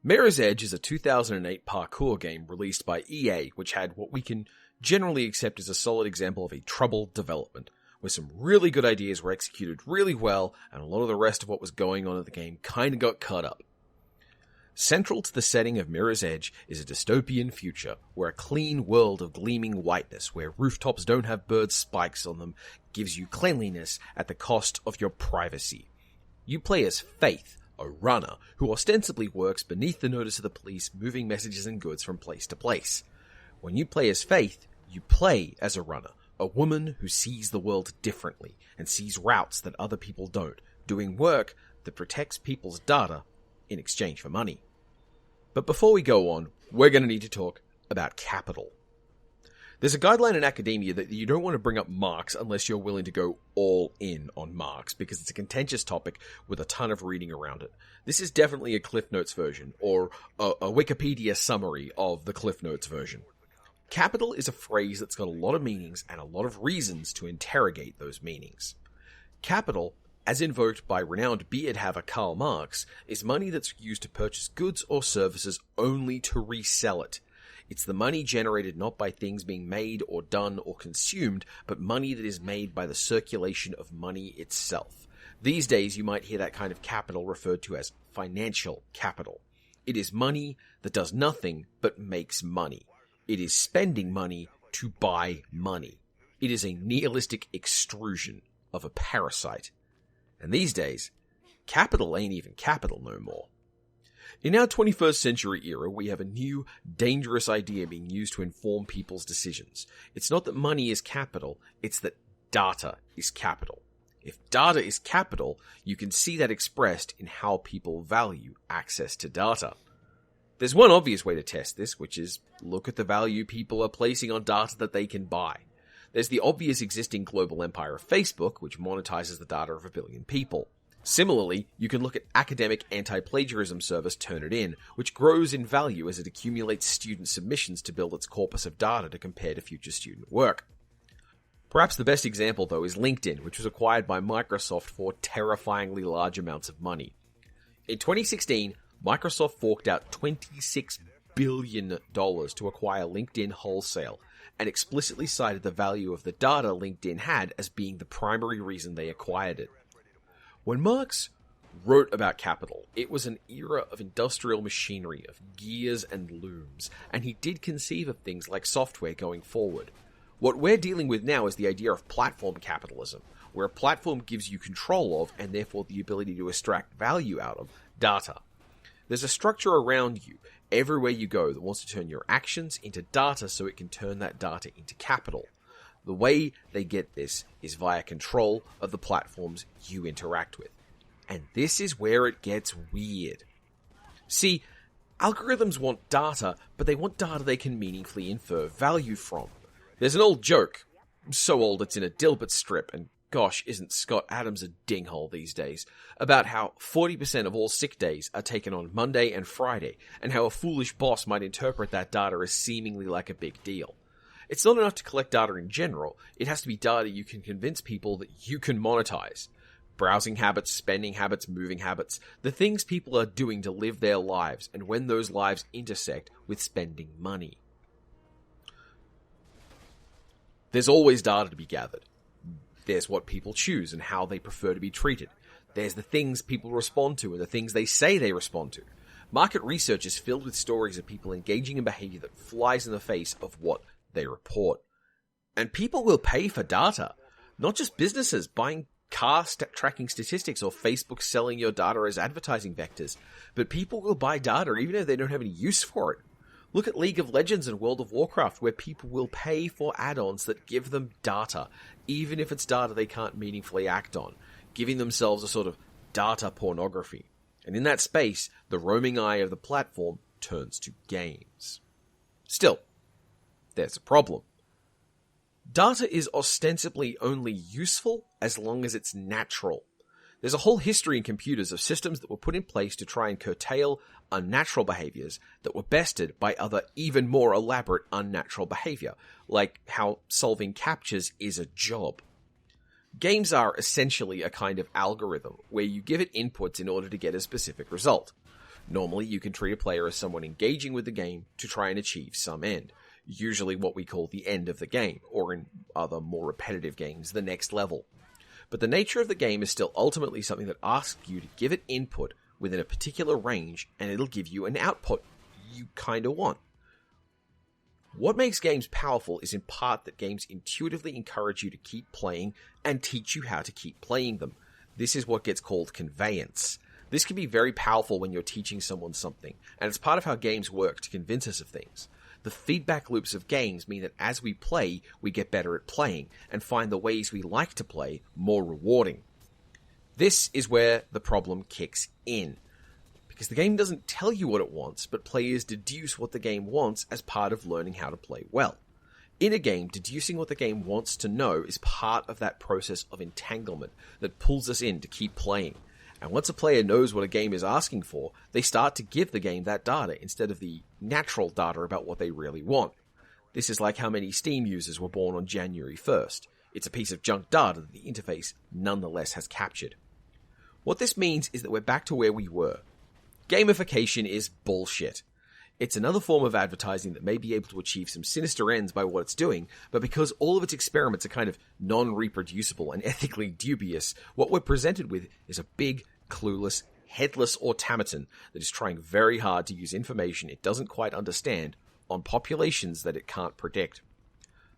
Mirror's Edge is a 2008 parkour game released by EA, which had what we can generally accept as a solid example of a troubled development, where some really good ideas were executed really well, and a lot of the rest of what was going on in the game kinda got cut up. Central to the setting of Mirror's Edge is a dystopian future, where a clean world of gleaming whiteness, where rooftops don't have bird spikes on them, gives you cleanliness at the cost of your privacy. You play as Faith, a runner, who ostensibly works beneath the notice of the police, moving messages and goods from place to place. When you play as Faith, you play as a runner, a woman who sees the world differently, and sees routes that other people don't, doing work that protects people's data in exchange for money. But before we go on, we're going to need to talk about capital. There's a guideline in academia that you don't want to bring up Marx unless you're willing to go all in on Marx, because it's a contentious topic with a ton of reading around it. This is definitely a Cliff Notes version, or a Wikipedia summary of the Cliff Notes version. Capital is a phrase that's got a lot of meanings and a lot of reasons to interrogate those meanings. Capital, as invoked by renowned beard-haver Karl Marx, is money that's used to purchase goods or services only to resell it. It's the money generated not by things being made or done or consumed, but money that is made by the circulation of money itself. These days, you might hear that kind of capital referred to as financial capital. It is money that does nothing but makes money. It is spending money to buy money. It is a nihilistic extrusion of a parasite. And these days, capital ain't even capital no more. In our 21st century era, we have a new, dangerous idea being used to inform people's decisions. It's not that money is capital, it's that data is capital. If data is capital, you can see that expressed in how people value access to data. There's one obvious way to test this, which is look at the value people are placing on data that they can buy. There's the obvious existing global empire of Facebook, which monetizes the data of 1 billion people. Similarly, you can look at academic anti-plagiarism service Turnitin, which grows in value as it accumulates student submissions to build its corpus of data to compare to future student work. Perhaps the best example, though, is LinkedIn, which was acquired by Microsoft for terrifyingly large amounts of money. In 2016, Microsoft forked out $26 billion to acquire LinkedIn wholesale, and explicitly cited the value of the data LinkedIn had as being the primary reason they acquired it. When Marx wrote about capital, it was an era of industrial machinery, of gears and looms, and he did conceive of things like software going forward. What we're dealing with now is the idea of platform capitalism, where a platform gives you control of, and therefore the ability to extract value out of, data. There's a structure around you, everywhere you go, that wants to turn your actions into data so it can turn that data into capital. The way they get this is via control of the platforms you interact with. And this is where it gets weird. See, algorithms want data, but they want data they can meaningfully infer value from. There's an old joke, so old it's in a Dilbert strip, and gosh, isn't Scott Adams a dinghole these days, about how 40% of all sick days are taken on Monday and Friday, and how a foolish boss might interpret that data as seemingly like a big deal. It's not enough to collect data in general, it has to be data you can convince people that you can monetize. Browsing habits, spending habits, moving habits, the things people are doing to live their lives, and when those lives intersect with spending money. There's always data to be gathered. There's what people choose and how they prefer to be treated. There's the things people respond to and the things they say they respond to. Market research is filled with stories of people engaging in behavior that flies in the face of what they report. And people will pay for data. Not just businesses buying car tracking statistics or Facebook selling your data as advertising vectors, but people will buy data even if they don't have any use for it. Look at League of Legends and World of Warcraft, where people will pay for add-ons that give them data, even if it's data they can't meaningfully act on, giving themselves a sort of data pornography. And in that space, the roaming eye of the platform turns to games. Still, there's a problem. Data is ostensibly only useful as long as it's natural. There's a whole history in computers of systems that were put in place to try and curtail unnatural behaviors that were bested by other even more elaborate unnatural behavior, like how solving captchas is a job. Games are essentially a kind of algorithm where you give it inputs in order to get a specific result. Normally, you can treat a player as someone engaging with the game to try and achieve some end, usually what we call the end of the game, or in other more repetitive games, the next level. But the nature of the game is still ultimately something that asks you to give it input within a particular range, and it'll give you an output you kinda want. What makes games powerful is in part that games intuitively encourage you to keep playing and teach you how to keep playing them. This is what gets called conveyance. This can be very powerful when you're teaching someone something, and it's part of how games work to convince us of things. The feedback loops of games mean that as we play, we get better at playing, and find the ways we like to play more rewarding. This is where the problem kicks in, because the game doesn't tell you what it wants, but players deduce what the game wants as part of learning how to play well. In a game, deducing what the game wants to know is part of that process of entanglement that pulls us in to keep playing. And once a player knows what a game is asking for, they start to give the game that data instead of the natural data about what they really want. This is like how many Steam users were born on January 1st. It's a piece of junk data that the interface nonetheless has captured. What this means is that we're back to where we were. Gamification is bullshit. It's another form of advertising that may be able to achieve some sinister ends by what it's doing, but because all of its experiments are kind of non-reproducible and ethically dubious, what we're presented with is a big, clueless, headless automaton that is trying very hard to use information it doesn't quite understand on populations that it can't predict.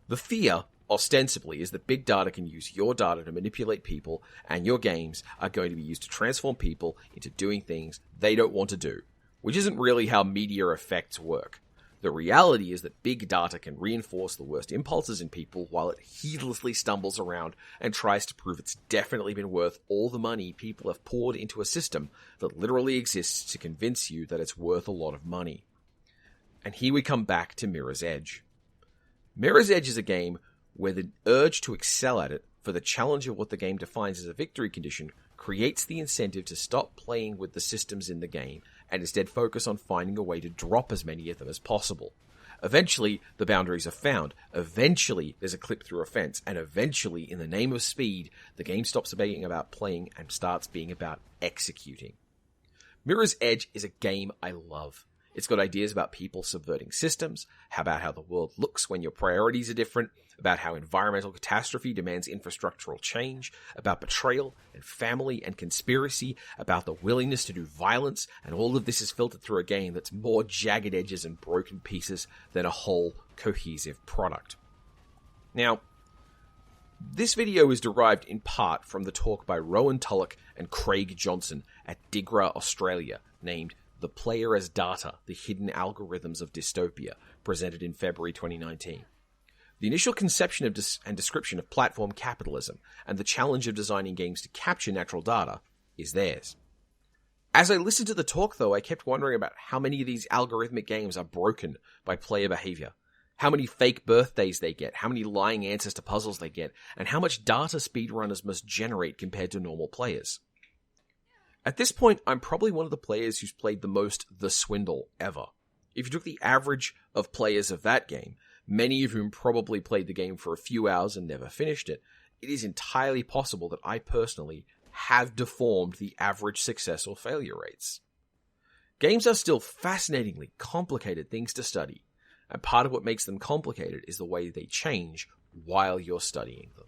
The fear, ostensibly, is that big data can use your data to manipulate people, and your games are going to be used to transform people into doing things they don't want to do. Which isn't really how media effects work. The reality is that big data can reinforce the worst impulses in people while it heedlessly stumbles around and tries to prove it's definitely been worth all the money people have poured into a system that literally exists to convince you that it's worth a lot of money. And here we come back to Mirror's Edge. Mirror's Edge is a game where the urge to excel at it for the challenge of what the game defines as a victory condition creates the incentive to stop playing with the systems in the game and instead focus on finding a way to drop as many of them as possible. Eventually, the boundaries are found. Eventually, there's a clip through a fence. And eventually, in the name of speed, the game stops being about playing and starts being about executing. Mirror's Edge is a game I love. It's got ideas about people subverting systems, about how the world looks when your priorities are different, about how environmental catastrophe demands infrastructural change, about betrayal and family and conspiracy, about the willingness to do violence, and all of this is filtered through a game that's more jagged edges and broken pieces than a whole cohesive product. Now, this video is derived in part from the talk by Rowan, Tulloch and Craig Johnson at DIGRAA Australia, named The Player as Data, The Hidden Algorithms of Dystopia, presented in February 2019. The initial conception of and description of platform capitalism and the challenge of designing games to capture natural data is theirs. As I listened to the talk, though, I kept wondering about how many of these algorithmic games are broken by player behavior, how many fake birthdays they get, how many lying answers to puzzles they get, and how much data speedrunners must generate compared to normal players. At this point, I'm probably one of the players who's played the most The Swindle ever. If you took the average of players of that game, many of whom probably played the game for a few hours and never finished it, it is entirely possible that I personally have deformed the average success or failure rates. Games are still fascinatingly complicated things to study, and part of what makes them complicated is the way they change while you're studying them.